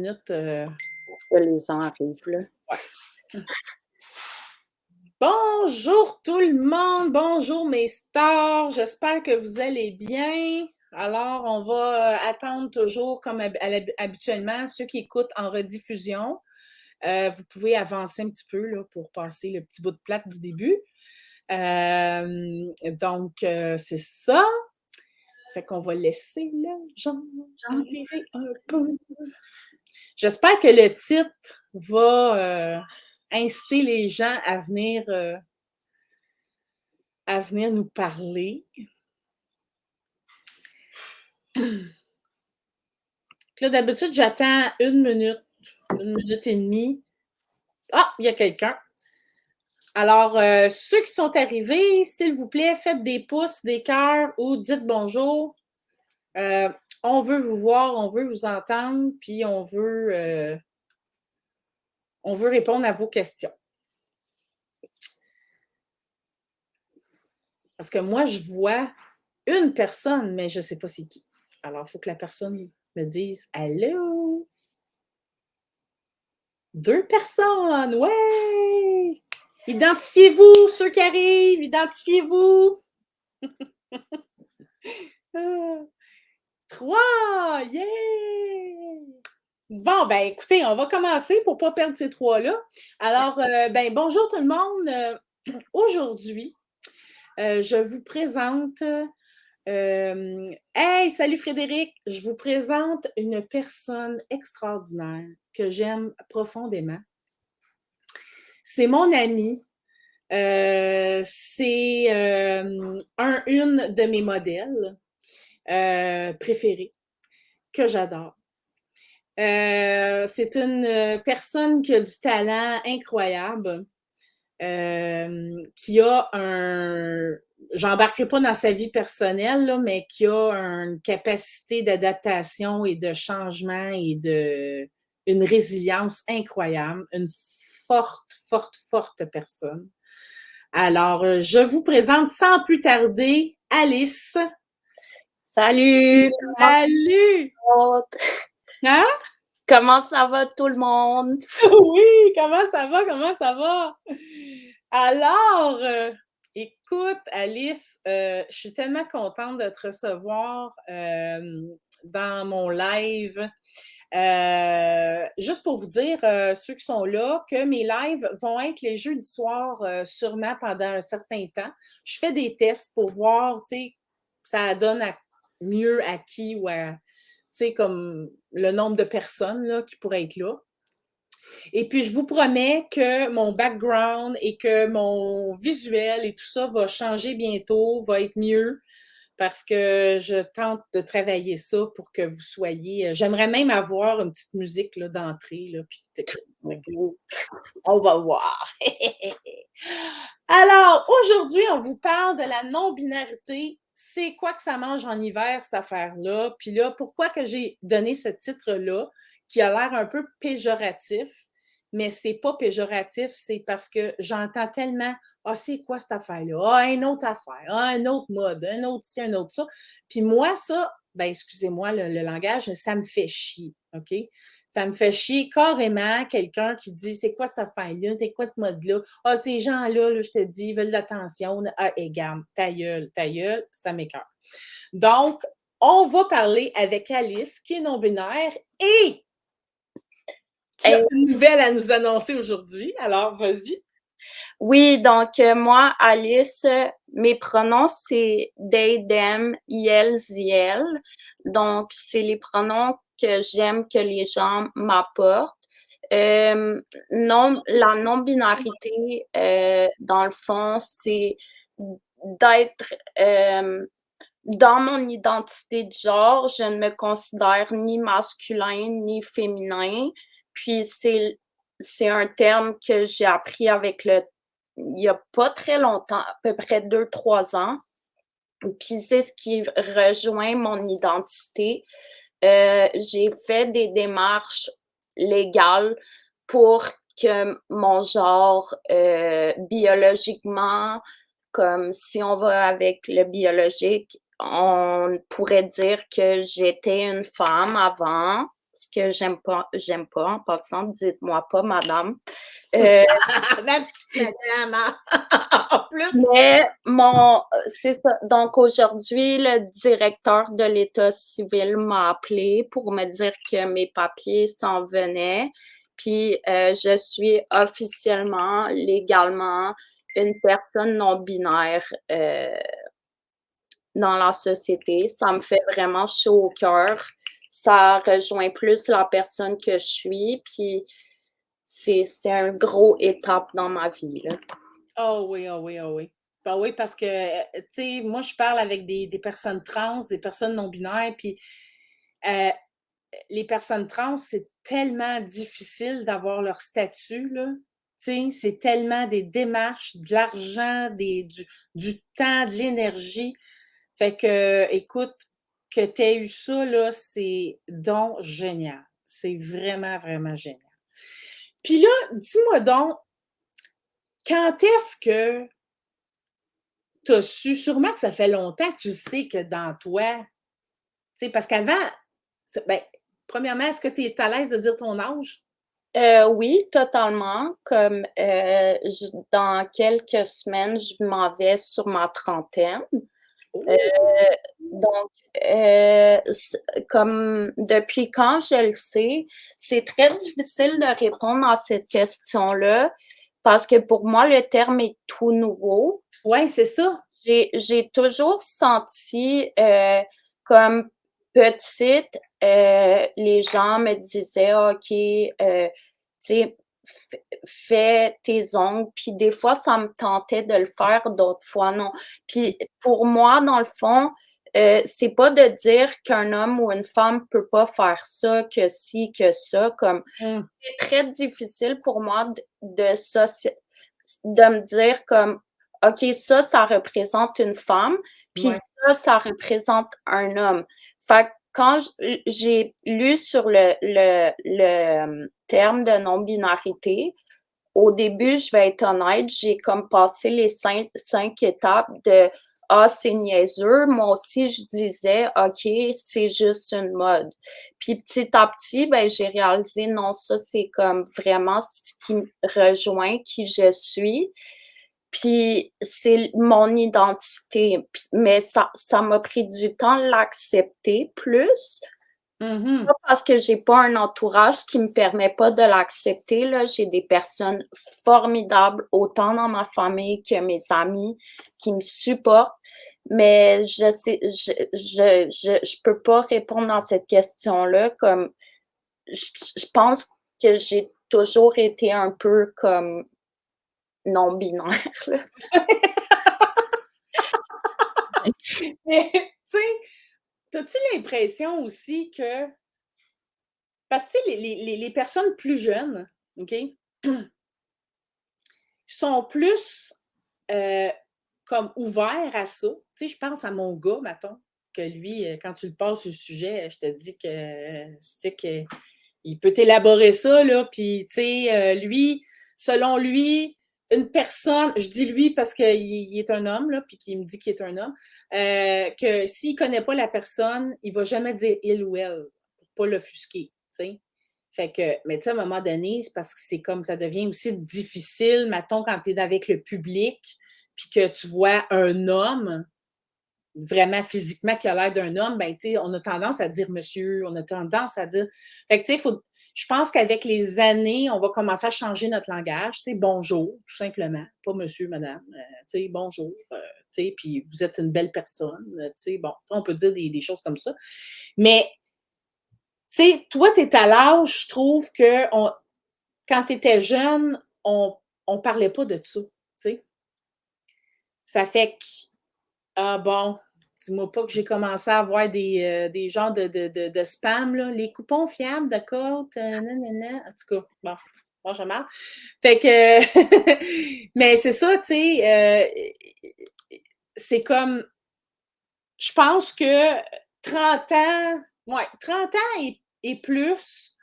minutes. Que les gens arrivent, là. Ouais. Bonjour tout le monde, bonjour mes stars, j'espère que vous allez bien. Alors, on va attendre toujours comme habituellement ceux qui écoutent en rediffusion. Vous pouvez avancer un petit peu là, pour passer le petit bout de plate du début. Donc, c'est ça. Fait qu'on va laisser les gens arriver un peu. J'espère que le titre va inciter les gens à venir nous parler. Là, d'habitude, j'attends 1 minute, 1 minute et demie. Ah, il y a quelqu'un. Alors, ceux qui sont arrivés, s'il vous plaît, faites des pouces, des cœurs ou dites bonjour. On veut vous voir, on veut vous entendre, puis on veut répondre à vos questions. Parce que moi, je vois une personne, mais je ne sais pas c'est qui. Alors, il faut que la personne me dise « Allô? » 2 personnes, ouais! Identifiez-vous, ceux qui arrivent, identifiez-vous! 3, yeah! Bon, ben écoutez, on va commencer pour ne pas perdre ces 3-là. Alors, bonjour tout le monde. Aujourd'hui, je vous présente... hey, salut Frédéric! Je vous présente une personne extraordinaire que j'aime profondément. C'est mon amie. C'est une de mes modèles préférés que j'adore. C'est une personne qui a du talent incroyable, qui a j'embarquerai pas dans sa vie personnelle, là, mais qui a une capacité d'adaptation et de changement et une résilience incroyable, une forte personne. Alors, je vous présente sans plus tarder Alice. Salut! Salut! Hein? Comment ça va tout le monde? Oui, comment ça va? Comment ça va? Alors, écoute, Alice, je suis tellement contente de te recevoir dans mon live. Juste pour vous dire, ceux qui sont là, que mes lives vont être les jeudis soirs sûrement pendant un certain temps. Je fais des tests pour voir, tu sais, ça donne mieux à qui ou à, tu sais, comme le nombre de personnes là, qui pourraient être là. Et puis, je vous promets que mon background et que mon visuel et tout ça va changer bientôt, va être mieux parce que je tente de travailler ça pour que vous soyez... J'aimerais même avoir une petite musique là, d'entrée. Là, puis on va voir. Alors, aujourd'hui, on vous parle de la non-binarité. C'est quoi que ça mange en hiver, cette affaire-là? Puis là, pourquoi que j'ai donné ce titre-là, qui a l'air un peu péjoratif, mais c'est pas péjoratif, c'est parce que j'entends tellement « Ah, c'est quoi cette affaire-là? Ah, une autre affaire, ah, un autre mode, un autre ci, un autre ça. » Puis moi, ça, ben excusez-moi le langage, mais ça me fait chier, OK? Ça me fait chier carrément quelqu'un qui dit « C'est quoi cette affaire-là? C'est quoi ce mode-là? Ah, ces gens-là, là, je te dis, veulent de l'attention. Ah, égale, ta gueule, ça m'écoeure. » Donc, on va parler avec Alice, qui est non-binaire et qui a une nouvelle à nous annoncer aujourd'hui. Alors, vas-y. Oui, donc moi, Alice, mes pronoms, c'est they, them, il, ziel. Donc, c'est les pronoms que j'aime que les gens m'apportent. Non, la non-binarité, dans le fond, c'est d'être dans mon identité de genre, je ne me considère ni masculin ni féminin. Puis c'est un terme que j'ai appris il y a pas très longtemps, à peu près 2-3 ans. Puis c'est ce qui rejoint mon identité. J'ai fait des démarches légales pour que mon genre biologiquement, comme si on va avec le biologique, on pourrait dire que j'étais une femme avant. ce que j'aime pas en passant, dites-moi pas madame. Ma petite madame, hein? En plus, Mais c'est ça. Donc aujourd'hui, le directeur de l'état civil m'a appelé pour me dire que mes papiers s'en venaient, puis je suis officiellement, légalement, une personne non binaire dans la société. Ça me fait vraiment chaud au cœur. Ça rejoint plus la personne que je suis, puis c'est un gros étape dans ma vie, là. oh oui, oh oui, oh oui. Ben oui, parce que, tu sais, moi, je parle avec des personnes trans, des personnes non-binaires, puis euh, les personnes trans, c'est tellement difficile d'avoir leur statut, là. Tu sais, c'est tellement des démarches, de l'argent, du temps, de l'énergie. Fait que, écoute, que tu aies eu ça, là, c'est donc génial. C'est vraiment, vraiment génial. Puis là, dis-moi donc, quand est-ce que tu as su, sûrement que ça fait longtemps que tu sais que dans toi, tu sais, parce qu'avant, ben, premièrement, est-ce que tu es à l'aise de dire ton âge? Oui, totalement. Comme, dans quelques semaines, je m'en vais sur ma trentaine. Heu, Oh! donc, c comme depuis quand je le sais, c'est très difficile de répondre à cette question-là parce que pour moi, le terme est tout nouveau. Ouais, c'est ça. J'ai toujours senti, comme petite, les gens me disaient: «OK, tu sais, fais tes ongles», puis des fois, ça me tentait de le faire, d'autres fois non. Puis pour moi, dans le fond, c'est pas de dire qu'un homme ou une femme peut pas faire ça, que ci, que ça, comme Mmh. c'est très difficile pour moi de me dire comme: «OK, ça représente une femme, puis Ouais. ça représente un homme». Fait que quand j'ai lu sur terme de non-binarité, au début, je vais être honnête, j'ai comme passé les cinq étapes de «Ah, c'est niaiseux». Moi aussi, je disais: «OK, c'est juste une mode». Puis petit à petit, ben, j'ai réalisé non, ça, c'est comme vraiment ce qui me rejoint qui je suis. Puis c'est mon identité. Mais ça m'a pris du temps de l'accepter plus. Mmh. Pas parce que j'ai pas un entourage qui me permet pas de l'accepter, là. J'ai des personnes formidables, autant dans ma famille que mes amis, qui me supportent, mais je peux pas répondre à cette question-là comme je pense que j'ai toujours été un peu comme non binaire, là. Mais, tu sais, as-tu l'impression aussi que parce que, tu sais, les personnes plus jeunes, OK, sont plus, heu, comme ouverts à ça. Tu sais, je pense à mon gars, mettons, que lui, quand tu le passes sur le sujet, je te dis que, c'est que il peut t'élaborer ça, là, puis, tu sais, lui, selon lui, une personne je dis «lui» parce qu'il est un homme, là, puis qu'il me dit qu'il est un homme, que s'il connaît pas la personne, il va jamais dire «il» ou «elle» pour pas l'offusquer, tu sais? Fait que mais tu sais, à un moment donné, c'est parce que c'est comme ça devient aussi difficile, mettons, quand tu es avec le public, puis que tu vois un homme, vraiment physiquement qui a l'air d'un homme, ben, tu sais, on a tendance à dire monsieur, on a tendance à dire. Fait que, tu sais, je pense qu'avec les années, on va commencer à changer notre langage. Tu sais, bonjour, tout simplement. Pas monsieur, madame. Tu sais, bonjour. Tu sais, puis vous êtes une belle personne. Tu sais, bon, on peut dire des choses comme ça. Mais, tu sais, toi, tu es à l'âge, je trouve que quand tu étais jeune, on parlait pas de ça. Tu sais, ça fait que ah bon, dis-moi pas que j'ai commencé à avoir des genres de spam, là. Les coupons fiables de compte, nanana. En tout cas, bon, mange mal. Fait que, mais c'est ça, tu sais, c'est comme, je pense que 30 ans, ouais, 30 ans et plus,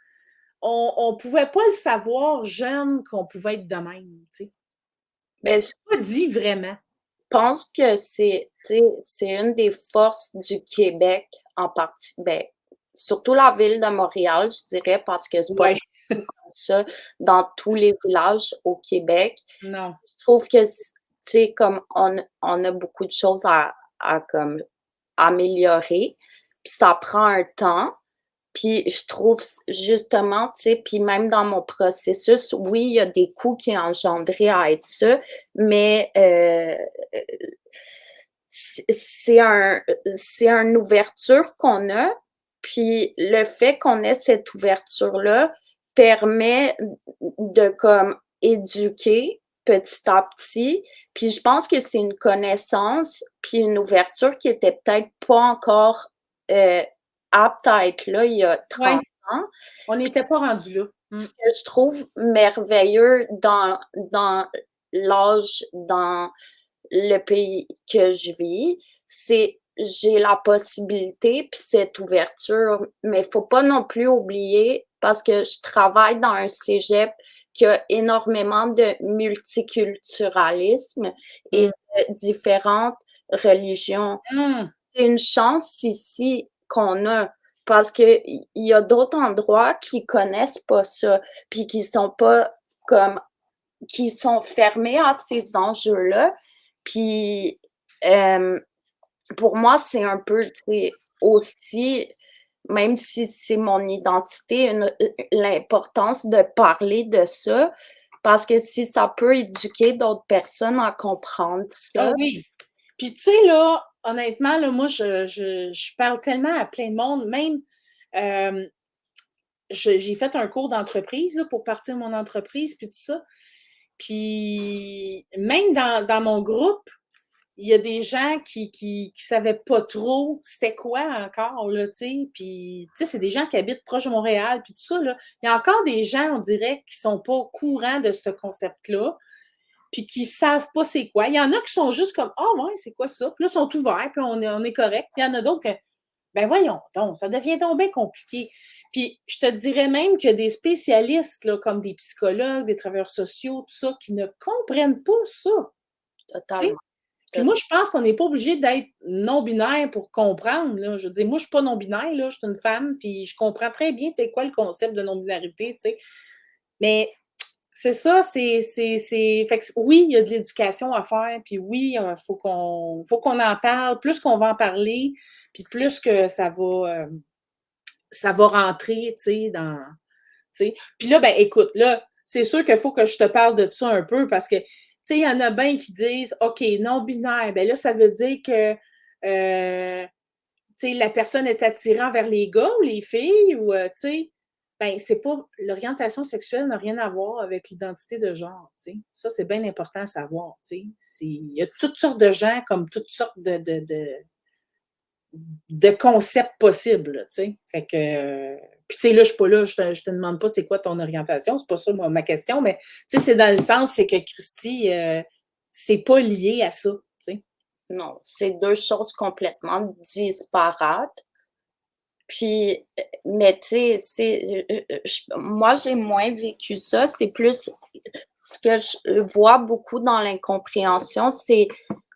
on pouvait pas le savoir jeune qu'on pouvait être de même, tu sais. Mais C'était pas dit vraiment. pense que c'est, tu sais, c'est une des forces du Québec en partie, ben, surtout la ville de Montréal, je dirais, parce que c'est pas Ouais, comme ça dans tous les villages au Québec. non. Je trouve que, tu sais, comme on a beaucoup de choses à comme améliorer, puis ça prend un temps. Puis je trouve justement, tu sais, puis même dans mon processus, oui, il y a des coûts qui engendraient à être ça, mais c'est une ouverture qu'on a, puis le fait qu'on ait cette ouverture-là permet de comme éduquer petit à petit. Puis je pense que c'est une connaissance, puis une ouverture qui était peut-être pas encore apte à être là il y a Ouais, 30 ans. on n'était pas rendu là. Ce que je trouve merveilleux dans dans le pays que je vis, c'est j'ai la possibilité puis cette ouverture, mais il faut pas non plus oublier parce que je travaille dans un cégep qui a énormément de multiculturalisme et Mmh. de différentes religions. Mmh. C'est une chance ici qu'on a parce qu'il y a d'autres endroits qui connaissent pas ça, puis qui sont pas comme qui sont fermés à ces enjeux-là. Puis, pour moi, c'est un peu, tu sais, aussi, même si c'est mon identité, l'importance de parler de ça, parce que si ça peut éduquer d'autres personnes à comprendre Ah ça. oui. Puis tu sais, là, honnêtement, là, moi, je parle tellement à plein de monde, même, hem, j'ai fait un cours d'entreprise, là, pour partir mon entreprise, puis tout ça. Puis même dans mon groupe, il y a des gens qui savaient pas trop c'était quoi encore, là, tu sais. Puis, tu sais, c'est des gens qui habitent proche de Montréal, puis tout ça, là. Il y a encore des gens, on dirait, qui sont pas au courant de ce concept-là, puis qui savent pas c'est quoi. Il y en a qui sont juste comme, ah ouais, c'est quoi ça? Puis là, ils sont ouverts, puis on est correct. Puis il y en a d'autres que, ben voyons donc, ça devient donc bien compliqué. Puis je te dirais même qu'il y a des spécialistes, là, comme des psychologues, des travailleurs sociaux, tout ça, qui ne comprennent pas ça. Tu sais? Totalement. Puis moi, je pense qu'on n'est pas obligé d'être non-binaire pour comprendre, là. Je veux dire, moi, je suis pas non-binaire, là, je suis une femme, puis je comprends très bien c'est quoi le concept de non-binarité, tu sais. Mais c'est ça, fait que oui, il y a de l'éducation à faire, puis oui, faut qu'on en parle. Plus qu'on va en parler, puis plus que ça va rentrer, tu sais, tu sais. Puis là, ben écoute, là, c'est sûr qu'il faut que je te parle de ça un peu parce que, tu sais, il y en a bien qui disent, OK, non-binaire, ben là, ça veut dire que, tu sais, la personne est attirée vers les gars ou les filles ou, tu sais, ben c'est pas, l'orientation sexuelle n'a rien à voir avec l'identité de genre, tu sais. Ça, c'est bien important à savoir, tu sais. Il y a toutes sortes de gens comme toutes sortes de concepts possibles, tu sais. Fait que, puis tu sais, là, je suis pas là, je te demande pas c'est quoi ton orientation, c'est pas ça ma question, mais tu sais, c'est dans le sens, c'est que Christy, c'est pas lié à ça, tu sais. Non, c'est 2 choses complètement disparates. Puis, mais tu sais, moi, j'ai moins vécu ça. C'est plus ce que je vois beaucoup dans l'incompréhension,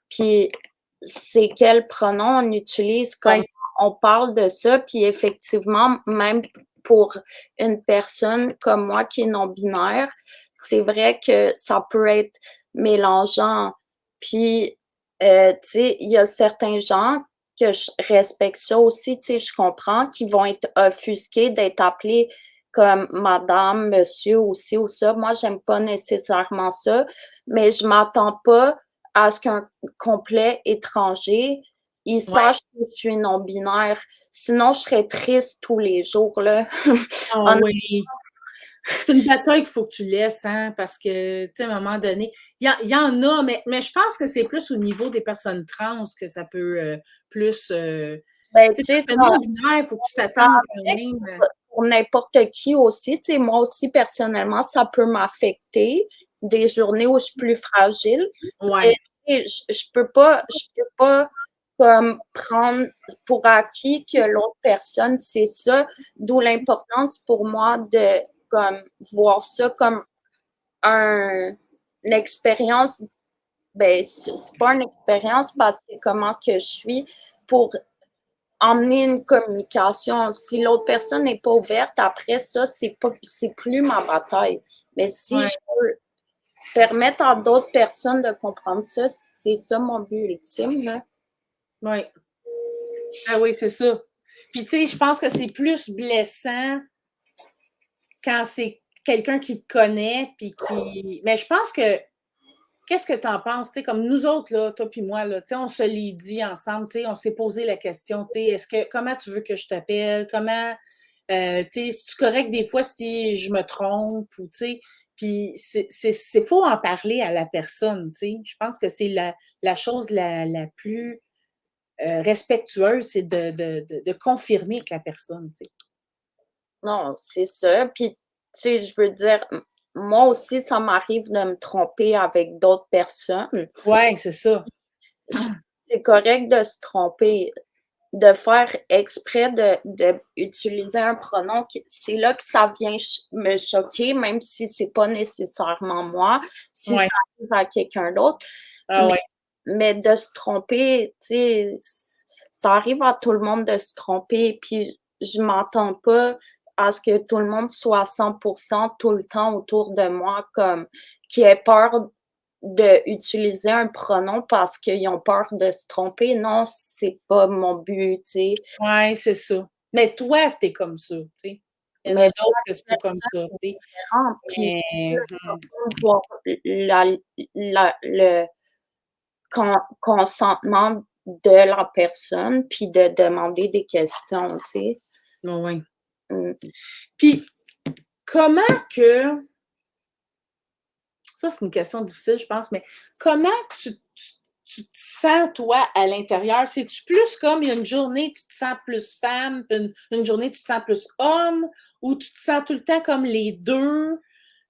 puis c'est quel pronom on utilise, comme Ouais, on parle de ça, puis effectivement, même pour une personne comme moi qui est non-binaire, c'est vrai que ça peut être mélangeant. Puis, tu sais, il y a certains gens que je respecte ça aussi, tu sais, je comprends, qui vont être offusqués d'être appelés comme madame, monsieur ou ci ou ça. Moi, j'aime pas nécessairement ça, mais je m'attends pas à ce qu'un complet étranger, il ouais. sache que je suis non-binaire. Sinon, je serais triste tous les jours, là. Ah Honnêtement, oui. C'est une bataille qu'il faut que tu laisses, hein, parce que, tu sais, à un moment donné, il y en a, mais je pense que c'est plus au niveau des personnes trans que ça peut plus. ben, Tu sais, tu sais, parce que ça non-binaire, il faut que tu ça t'attendes quand affecte même. pour n'importe qui aussi. Tu sais, moi aussi, personnellement, ça peut m'affecter des journées où je suis plus fragile. Mais Ouais. je peux pas comme prendre pour acquis que l'autre personne c'est ça, d'où l'importance pour moi de comme voir ça comme un une expérience. Ben, c'est pas une expérience parce que c'est comment que je suis pour emmener une communication. Si l'autre personne n'est pas ouverte, après ça, c'est plus ma bataille. Mais si Ouais. je peux permettre à d'autres personnes de comprendre ça, c'est ça mon but ultime, là. Oui. Ah oui, c'est ça. Puis, tu sais, je pense que c'est plus blessant quand c'est quelqu'un qui te connaît, puis qui. Mais je pense que. Qu'est-ce que tu en penses? Tu sais, comme nous autres, là, toi puis moi, là, tu sais, on se l'est dit ensemble, tu sais, on s'est posé la question, tu sais, comment tu veux que je t'appelle? Comment, tu sais, c'est-tu correct des fois si je me trompe ou, tu sais, puis c'est faut en parler à la personne, tu sais. Je pense que c'est la chose la plus respectueuse, c'est de confirmer avec la personne, tu sais. Non, c'est ça. Puis, tu sais, je veux dire, moi aussi, ça m'arrive de me tromper avec d'autres personnes. Ouais, c'est ça. C'est correct de se tromper, de faire exprès de utiliser un pronom. C'est là que ça vient me choquer, même si c'est pas nécessairement moi, si Ouais. ça arrive à quelqu'un d'autre. Ah Mais, ouais. mais de se tromper, tu sais, ça arrive à tout le monde de se tromper. Puis je m'entends pas à ce que tout le monde soit à 100% tout le temps autour de moi, comme qui ait peur d'utiliser un pronom parce qu'ils ont peur de se tromper. Non, c'est pas mon but, tu sais. Ouais, c'est ça. Mais toi, t'es comme ça, tu sais. Il y en a Mais d'autres que c'est pas comme personne ça, tu est sais. différent. Puis Mais, voir le consentement de la personne, puis de demander des questions, tu sais. ouais. Mm. Puis, comment que, ça c'est une question difficile, je pense, mais comment tu te sens, toi, à l'intérieur? C'est-tu plus comme il y a une journée, tu te sens plus femme, puis une journée, tu te sens plus homme, ou tu te sens tout le temps comme les deux?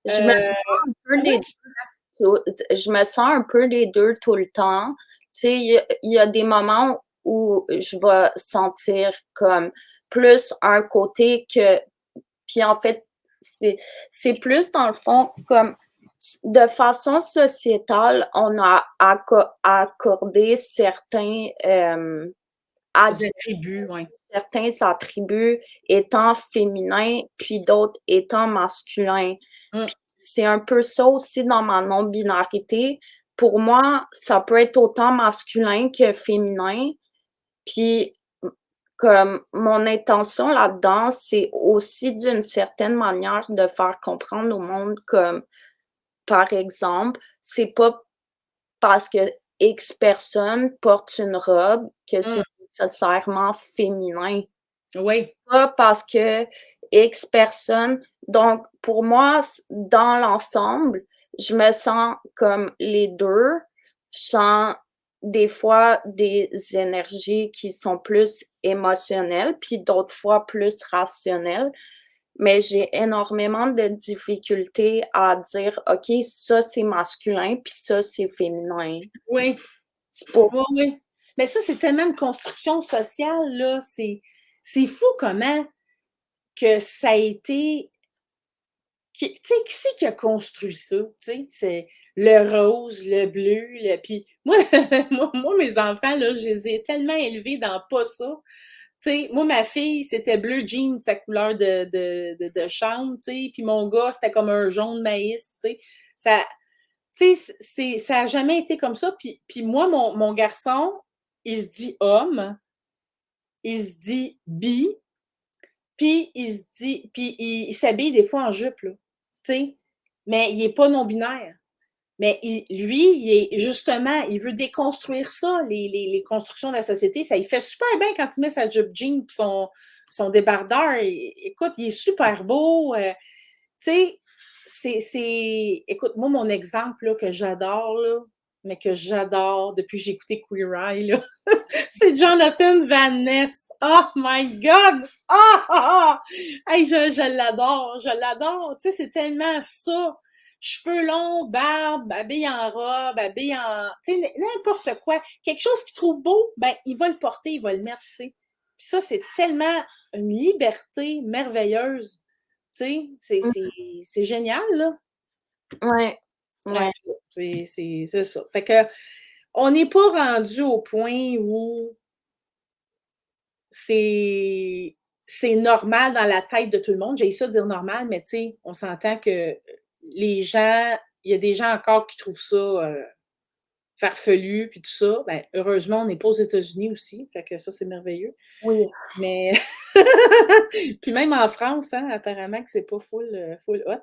Je me Euh, sens un peu comment des tu... je me sens un peu des deux tout le temps. Tu sais, il y a des moments où je vais sentir comme plus un côté que puis en fait, c'est plus dans le fond comme de façon sociétale, on a accordé attributs, oui. certains attributs étant féminins, puis d'autres étant masculins. Mm. Puis c'est un peu ça aussi dans ma non-binarité. Pour moi, ça peut être autant masculin que féminin. Puis comme mon intention là-dedans, c'est aussi d'une certaine manière de faire comprendre au monde comme, par exemple, c'est pas parce que X personne porte une robe que Mm. c'est nécessairement féminin. Oui. Pas parce que X personne. Donc, pour moi, dans l'ensemble, je me sens comme les deux. Je sens des fois des énergies qui sont plus émotionnelles, puis d'autres fois plus rationnelles. Mais j'ai énormément de difficultés à dire, OK, ça c'est masculin, puis ça c'est féminin. Oui. C'est pas Oui, oui. Mais ça, c'est tellement une construction sociale, là. C'est fou comment que ça a été. Tu sais, qui c'est qui a construit ça? Tu sais, c'est le rose, le bleu, puis moi, moi, mes enfants, là, je les ai tellement élevés dans pas ça. Tu sais, moi, ma fille, c'était bleu jean, sa couleur de chambre, tu sais, puis mon gars, c'était comme un jaune maïs, tu sais. Ça, tu sais, ça a jamais été comme ça. Puis moi, mon garçon, il se dit homme, il se dit bi, puis il s'habille des fois en jupe, là, tu sais, mais il est pas non-binaire. Mais lui, justement, il veut déconstruire ça, les constructions de la société. Ça, il fait super bien quand il met sa jupe jean et son débardeur. Écoute, il est super beau. Tu sais, Écoute, moi, mon exemple là, que j'adore, là, mais que j'adore depuis que j'ai écouté Queer Eye, là, c'est Jonathan Van Ness. Oh my God! Ah! Ah! Ah! Hey, je l'adore, je l'adore. Tu sais, c'est tellement ça. Cheveux longs, barbe, habillé en robe, habillé en... Tu sais, n'importe quoi. Quelque chose qu'il trouve beau, ben, il va le porter, il va le mettre, tu sais. Puis ça, c'est tellement une liberté merveilleuse. Tu sais, c'est génial, là. ouais, ouais. C'est ça. Fait que on n'est pas rendu au point où c'est normal dans la tête de tout le monde. J'ai ça dire normal, mais tu sais, on s'entend que les gens, il y a des gens encore qui trouvent ça farfelu, puis tout ça. Ben, heureusement, on n'est pas aux États-Unis aussi, fait que ça, c'est merveilleux. Oui. Mais, puis même en France, hein, apparemment que c'est pas full hot,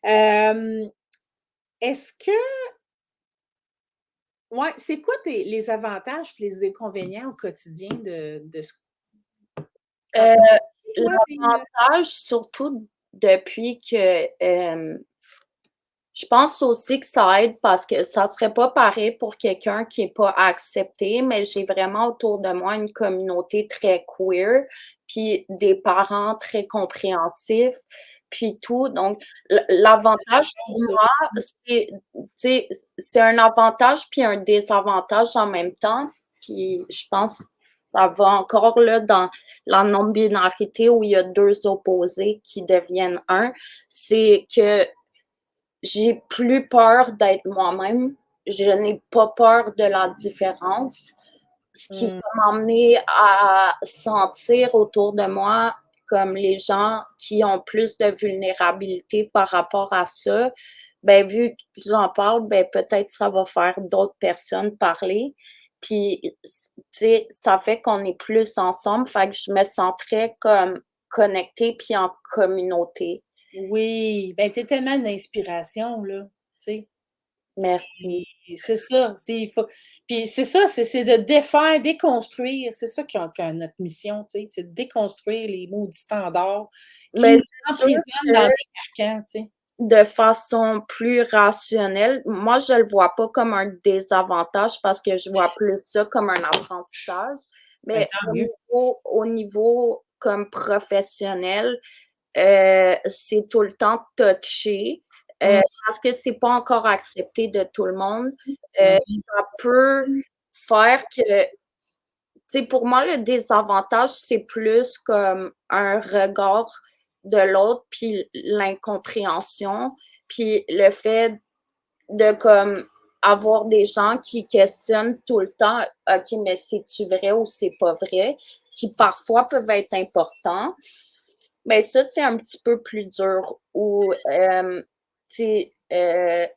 là. Est-ce que, ouais, c'est quoi les avantages et les inconvénients au quotidien de ce quand Euh, toi, L'avantage, surtout depuis que je pense aussi que ça aide parce que ça serait pas pareil pour quelqu'un qui est pas accepté, mais j'ai vraiment autour de moi une communauté très queer, puis des parents très compréhensifs, puis tout. Donc, l'avantage pour ça? moi, c'est, tu sais, c'est un avantage puis un désavantage en même temps. Puis je pense que ça va encore là dans la non-binarité où il y a deux opposés qui deviennent un. C'est que j'ai plus peur d'être moi-même. Je n'ai pas peur de la différence, ce qui Mmh. va m'emmener à sentir autour de moi comme les gens qui ont plus de vulnérabilité par rapport à ça. Ben, vu que j'en parle, ben, peut-être ça va faire d'autres personnes parler. Puis, tu sais, ça fait qu'on est plus ensemble, fait que je me sentirais comme connectée puis en communauté. Oui, ben, tu es tellement une inspiration, là, tu sais? Merci. C'est ça, il faut puis c'est ça, c'est de défaire, déconstruire, c'est ça qui a notre mission, tu sais? C'est de déconstruire les maudits standards qui Mais nous c'est sûr emprisonnent dans que des carcans, tu sais? de façon plus rationnelle, moi, je le vois pas comme un désavantage parce que je vois plus ça comme un apprentissage. Ben, Mais tant mieux. au niveau comme professionnel, c'est tout le temps touché, Mmh. parce que c'est pas encore accepté de tout le monde. Ben oui. Ça peut faire que tu sais, pour moi, le désavantage, c'est plus comme un regard de l'autre, puis l'incompréhension, puis le fait de comme avoir des gens qui questionnent tout le temps, OK, mais c'est-tu vrai ou c'est pas vrai, qui parfois peuvent être importants. Mais ça, c'est un petit peu plus dur ou, tu sais,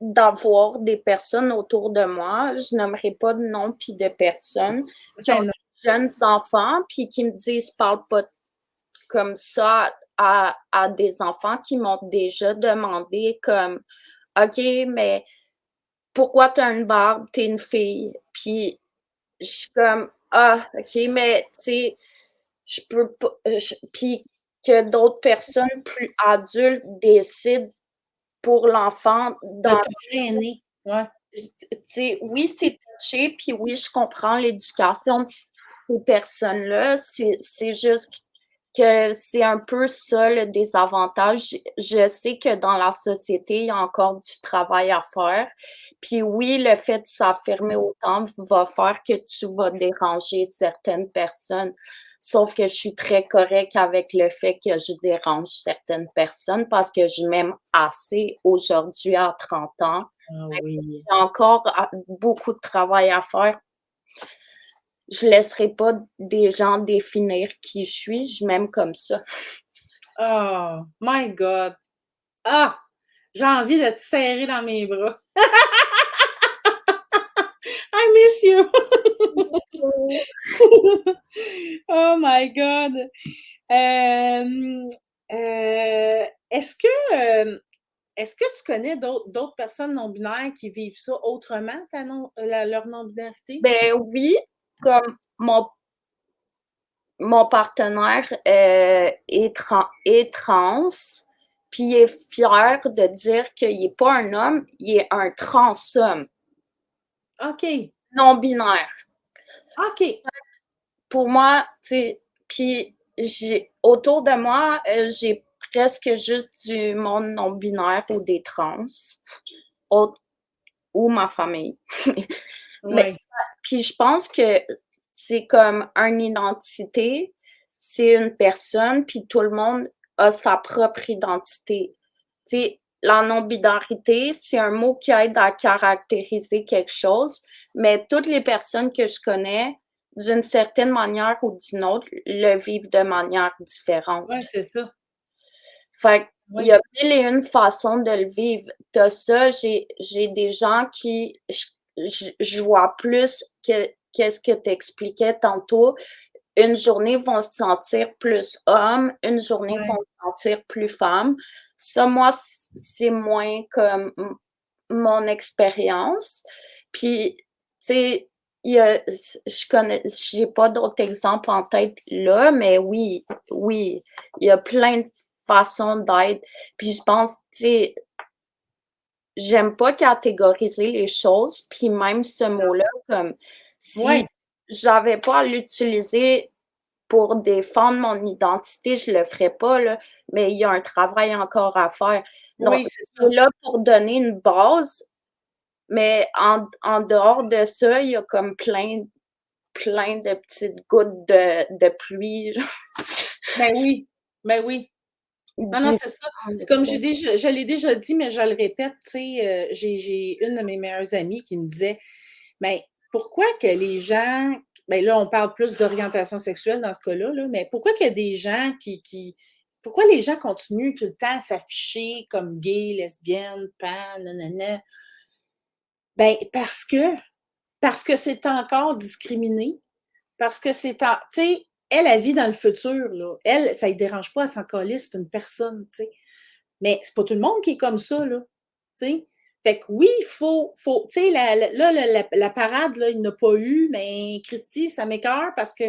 d'avoir des personnes autour de moi, je nommerai pas de nom puis de personnes, qui ont Ben non. des jeunes enfants puis qui me disent: «Parle pas comme ça à des enfants», qui m'ont déjà demandé comme: «OK, mais pourquoi tu as une barbe? Tu es une fille». Puis je suis comme: «Ah, OK, mais tu sais, je peux pas, puis que d'autres personnes plus adultes décident pour l'enfant De dans te freiner, ouais. tu sais, oui, c'est touché, puis oui, je comprends l'éducation de ces personnes-là. C'est juste que c'est un peu ça le désavantage. Je sais que dans la société, il y a encore du travail à faire. Puis oui, le fait de s'affirmer autant va faire que tu vas déranger certaines personnes. Sauf que je suis très correcte avec le fait que je dérange certaines personnes parce que je m'aime assez aujourd'hui à 30 ans. Ah Même si oui. j'ai encore beaucoup de travail à faire, je laisserai pas des gens définir qui je suis, je m'aime comme ça. Oh my God! Ah! J'ai envie de te serrer dans mes bras. I miss you! Oh my God! Hem, est-ce que, est-ce que tu connais d'autres personnes non binaires qui vivent ça autrement, leur non-binarité? Ben oui, comme mon partenaire, est trans, puis il est fier de dire qu'il est pas un homme, il est un transhomme, OK, non binaire. OK. Pour moi, tu sais, puis j'ai autour de moi, j'ai presque juste du monde non binaire ou des trans, autres ou ma famille. Mais Ouais. puis je pense que c'est comme une identité, c'est une personne, puis tout le monde a sa propre identité. Tu sais, la non-binarité, c'est un mot qui aide à caractériser quelque chose, mais toutes les personnes que je connais d'une certaine manière ou d'une autre, le vivent de manière différente. Ouais, c'est ça. Fait qu'il y Oui. a mille et une façons de le vivre. Tu ça, j'ai des gens qui je vois plus que qu'est-ce que tu expliquais tantôt. Une journée vont se sentir plus homme, une journée vont Ouais. se sentir plus femme. Ça, moi, c'est moins comme mon expérience. Puis, tu sais, il y a j'ai pas d'autres exemples en tête là, mais oui, oui, il y a plein de façons d'être. Puis je pense, tu sais, j'aime pas catégoriser les choses, puis même ce mot-là, comme si Ouais. j'avais pas à l'utiliser pour défendre mon identité, je le ferais pas, là, mais il y a un travail encore à faire. Donc, Oui, c'est c'est ça. là pour donner une base, mais en dehors de ça, il y a comme plein de petites gouttes de pluie, genre, Ben oui, ben oui. Non, non, c'est ça. C'est comme différentes. je l'ai déjà dit, mais je le répète, tu sais, j'ai une de mes meilleures amies qui me disait: «Ben, pourquoi que les gens» ben là, on parle plus d'orientation sexuelle dans ce cas-là, là, mais pourquoi qu'il y a des gens pourquoi les gens continuent tout le temps à s'afficher comme gays, lesbiennes, pan, nanana? Ben, parce que c'est encore discriminé, parce que c'est en tu sais, elle vit dans le futur, là. Elle, ça ne dérange pas, elle s'en calisse, c'est une personne, tu sais. Mais c'est pas tout le monde qui est comme ça, là. Tu sais? Fait que oui, tu sais, la parade, là, il n'y en a pas eu, mais Christy, ça m'écoeure parce que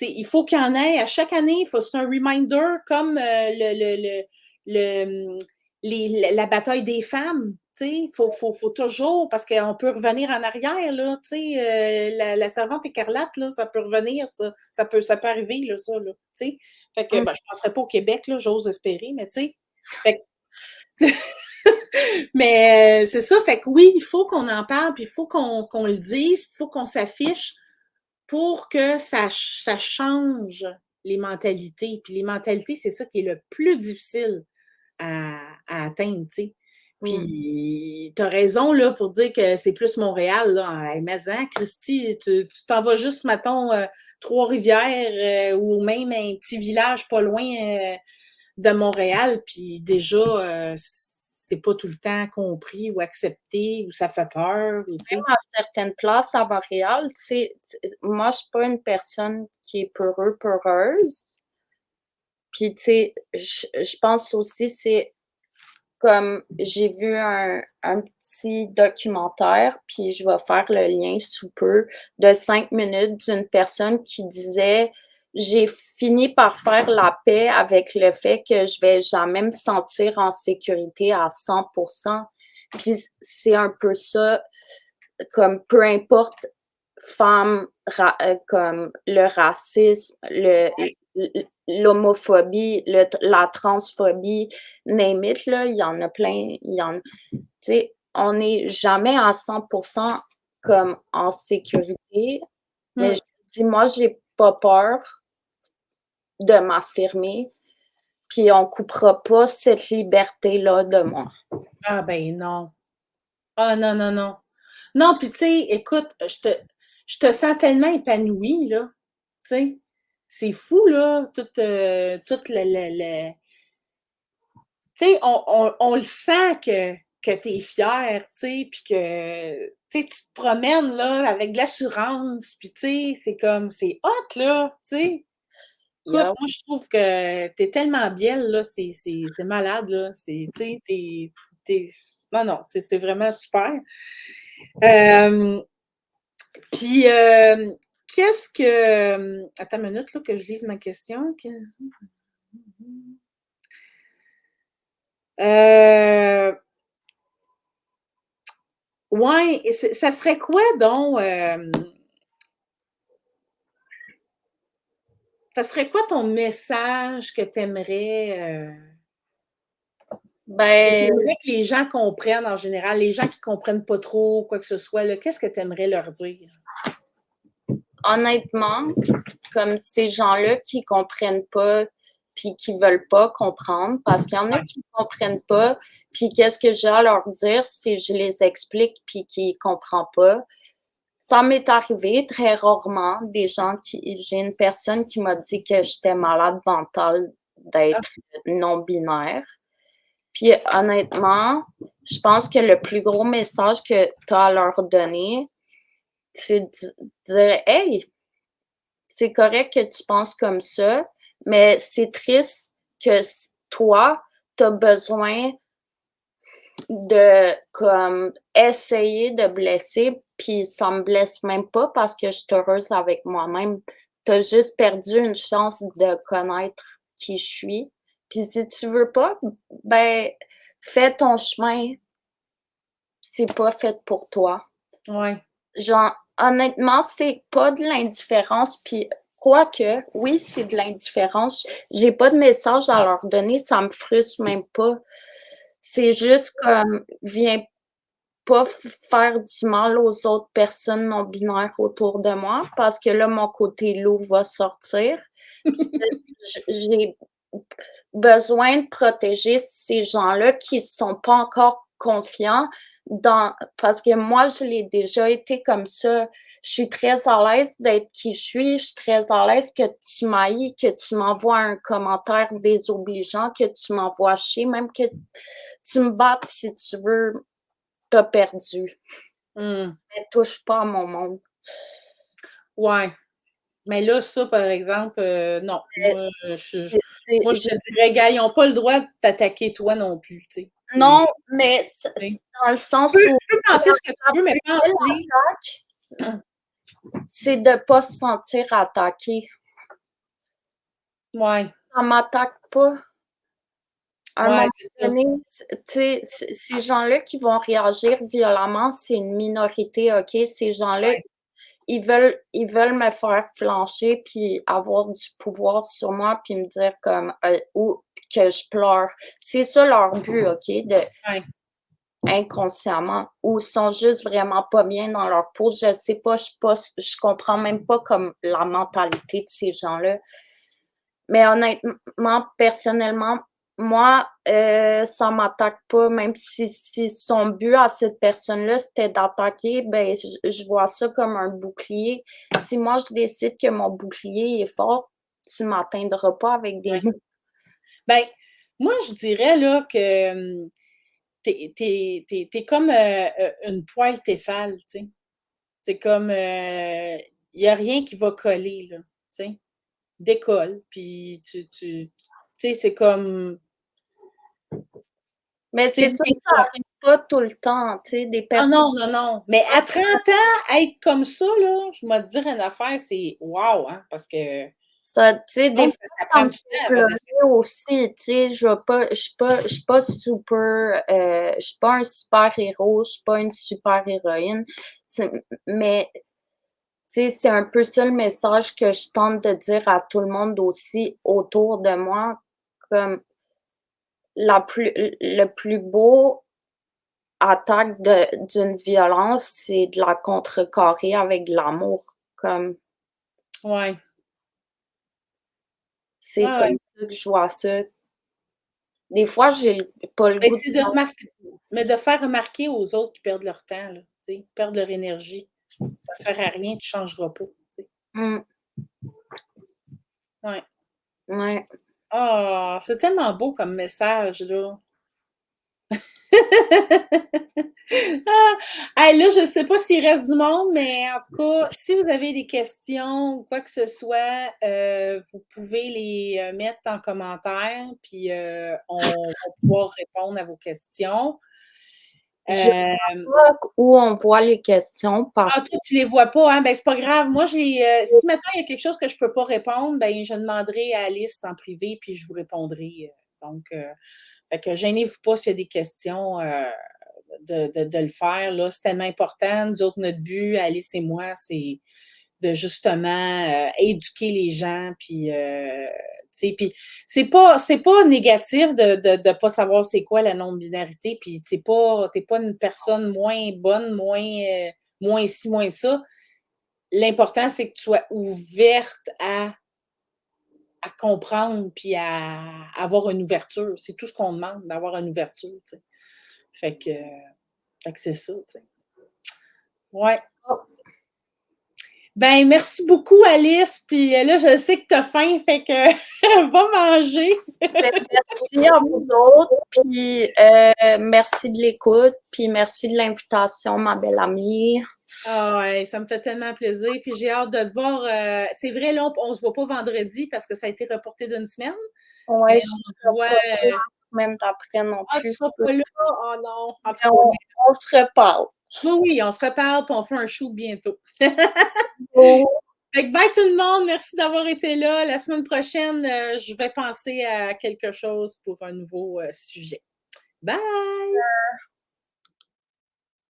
il faut qu'il y en ait. À chaque année, c'est un reminder comme le, la bataille des femmes. Tu sais, faut toujours, parce qu'on peut revenir en arrière, là, tu sais, la servante écarlate, là, ça peut revenir, ça peut arriver, là, ça, là, tu sais. Fait que, Mmh. ben, je ne penserais pas au Québec, là, j'ose espérer, mais tu sais, fait que mais c'est ça, fait que oui, il faut qu'on en parle, puis il faut qu'on le dise, il faut qu'on s'affiche pour que ça change les mentalités. Puis les mentalités, c'est ça qui est le plus difficile à atteindre, tu sais. Mmh. Puis tu as raison là pour dire que c'est plus Montréal, là. Hey, mais hein, Christy, tu t'en vas juste, mettons, Trois-Rivières ou même un petit village pas loin de Montréal, puis déjà, c'est pas tout le temps compris ou accepté, ou ça fait peur, ou tu Même sais. à certaines places à Montréal, moi, je suis pas une personne qui est peureuse. Puis, tu sais, je pense aussi, c'est comme j'ai vu un petit documentaire, puis je vais faire le lien sous peu, de 5 minutes d'une personne qui disait: «J'ai fini par faire la paix avec le fait que je vais jamais me sentir en sécurité à 100%.» Puis c'est un peu ça, comme peu importe femme, comme le racisme, l'homophobie, la transphobie, name it, là, il y en a plein, tu sais, on n'est jamais à 100% comme en sécurité, mais Hmm. je me dis, moi, j'ai pas peur de m'affirmer, puis on coupera pas cette liberté-là de moi. Ah ben non. Ah non, non, non. Non, puis tu sais, écoute, je te sens tellement épanouie, là. Tu sais, c'est fou, là, toute tu sais, on le sent que tu es fière, tu sais, puis que tu sais, tu te promènes, là, avec de l'assurance, puis tu sais, c'est comme, c'est hot, là, tu sais. Écoute, Yeah. moi, je trouve que tu es tellement belle, là, c'est malade, là. C'est, tu sais, non, non, c'est vraiment super. Euh, Puis, qu'est-ce que. Attends une minute, là, que je lise ma question. Euh, ouais, ça serait quoi donc? Ça serait quoi ton message que Ben, t'aimerais que les gens comprennent en général, les gens qui comprennent pas trop quoi que ce soit, là, qu'est-ce que tu aimerais leur dire? honnêtement, comme ces gens-là qui comprennent pas, puis qui veulent pas comprendre, parce qu'il y en a qui comprennent pas, puis qu'est-ce que j'ai à leur dire si je les explique puis qu'ils comprennent pas, Ça m'est arrivé très rarement, j'ai une personne qui m'a dit que j'étais malade mentale Ah, d'être non-binaire. Puis honnêtement, je pense que le plus gros message que tu as à leur donner, c'est de dire: «Hey, c'est correct que tu penses comme ça, mais c'est triste que toi, tu as besoin de comme essayer de blesser, puis ça me blesse même pas parce que je suis heureuse avec moi-même. Tu as juste perdu une chance de connaître qui je suis. Puis si tu veux pas, ben, fais ton chemin, c'est pas fait pour toi». ouais. Genre, honnêtement, c'est pas de l'indifférence, puis quoique, oui, c'est de l'indifférence. J'ai pas de message à leur donner, ça me frustre même pas. C'est juste comme, viens pas faire du mal aux autres personnes non binaires autour de moi parce que là, mon côté loup va sortir. Puis j'ai besoin de protéger ces gens-là qui sont pas encore confiants parce que moi, je l'ai déjà été comme ça. Je suis très à l'aise d'être qui je suis très à l'aise que tu m'haïs, que tu m'envoies un commentaire désobligeant, que tu m'envoies chier, même que tu me battes si tu veux, tu perdu. Mmh. Mais touche pas à mon monde. Ouais. Mais là, ça, par exemple, non. Moi, moi, je Je te dirais, gars, ils ont pas le droit de t'attaquer toi non plus, tu sais. non, mais c'est dans le sens où Tu peux penser ce que tu la veux, mais plus belle pense-y. attaque, c'est de pas se sentir attaqué. Ouais, Ça m'attaque pas. À un ouais, moment c'est ça. donné, tu sais, ces gens-là qui vont réagir violemment, c'est une minorité, OK? Ces gens-là, Ouais, ils veulent me faire flancher puis avoir du pouvoir sur moi puis me dire comme, ou que je pleure. C'est ça leur but, OK? ouais. Inconsciemment ou sont juste vraiment pas bien dans leur peau. Je sais pas, je comprends même pas comme la mentalité de ces gens-là. Mais honnêtement, personnellement, moi, ça m'attaque pas, même si son but à cette personne-là, c'était d'attaquer, ben, je vois ça comme un bouclier. Si moi, je décide que mon bouclier est fort, tu m'atteindras pas avec des Ouais. mots. Ben, moi, je dirais là que, tu es comme, une poêle Tefal, tu sais. C'est comme, il y a rien qui va coller là, tu sais. Décolle, puis tu sais, c'est comme Mais tu c'est sais, sûr des que ça fois. arrive pas tout le temps, tu sais, des Ah personnes. non, non, non, mais à 30 ans, être comme ça là, je vais te dire une affaire, c'est wow, hein, parce que Ça, tu sais, des donc fois, ça ça prend me du fait temps avant pleurer d'essayer. aussi, tu sais, je suis pas un super-héros, je suis pas une super-héroïne, mais tu sais, c'est un peu ça le message que je tente de dire à tout le monde aussi autour de moi, comme le plus beau attaque d'une violence, c'est de la contrecarrer avec de l'amour, comme Ouais. c'est Ouais, ouais. comme ça que je vois ça. Des fois, j'ai pas le Mais goût de c'est de remarquer mais de faire remarquer aux autres qui perdent leur temps là, tu sais, perdent leur énergie. Ça sert à rien, tu changeras pas, tu sais. mmh, Ouais. ouais. Ah, c'est tellement beau comme message là. Ah! Hey, là, je ne sais pas s'il reste du monde, mais en tout cas, si vous avez des questions ou quoi que ce soit, vous pouvez les mettre en commentaire, puis on va pouvoir répondre à vos questions. Je Euh, vois pas où on voit les questions ah, parce toi, tu les vois pas, hein? Ben, c'est pas grave. Moi, si maintenant il y a quelque chose que je peux pas répondre, ben, je demanderai à Alice en privé, puis je vous répondrai. Donc, fait que gênez-vous pas s'il y a des questions. De le faire, là. C'est tellement important. Nous autres, notre but, Alice et moi, c'est de justement éduquer les gens, puis tu sais, puis c'est pas négatif de pas savoir c'est quoi la non-binarité, puis t'es pas une personne moins bonne, moins ci, moins ça. L'important, c'est que tu sois ouverte à comprendre, puis à avoir une ouverture. C'est tout ce qu'on demande, d'avoir une ouverture, tu sais. Fait que, fait que c'est ça, tu sais. Ouais. Ben, merci beaucoup, Alice. Puis là, je sais que tu as faim, fait que va manger. Ben, merci à vous autres, puis merci de l'écoute, puis merci de l'invitation, ma belle amie. Ah ouais, ça me fait tellement plaisir. Puis j'ai hâte de te voir. C'est vrai, là, on ne se voit pas vendredi parce que ça a été reporté d'une semaine. Ouais, Mais je on se serai voit. pas là la semaine d'après non Ah, tu plus. seras pas là? Oh non. En tout Mais cas, on se reparle. oui, oui, on se reparle puis on fait un shoot bientôt. Oh, Fait que bye tout le monde. Merci d'avoir été là. La semaine prochaine, je vais penser à quelque chose pour un nouveau sujet. Bye!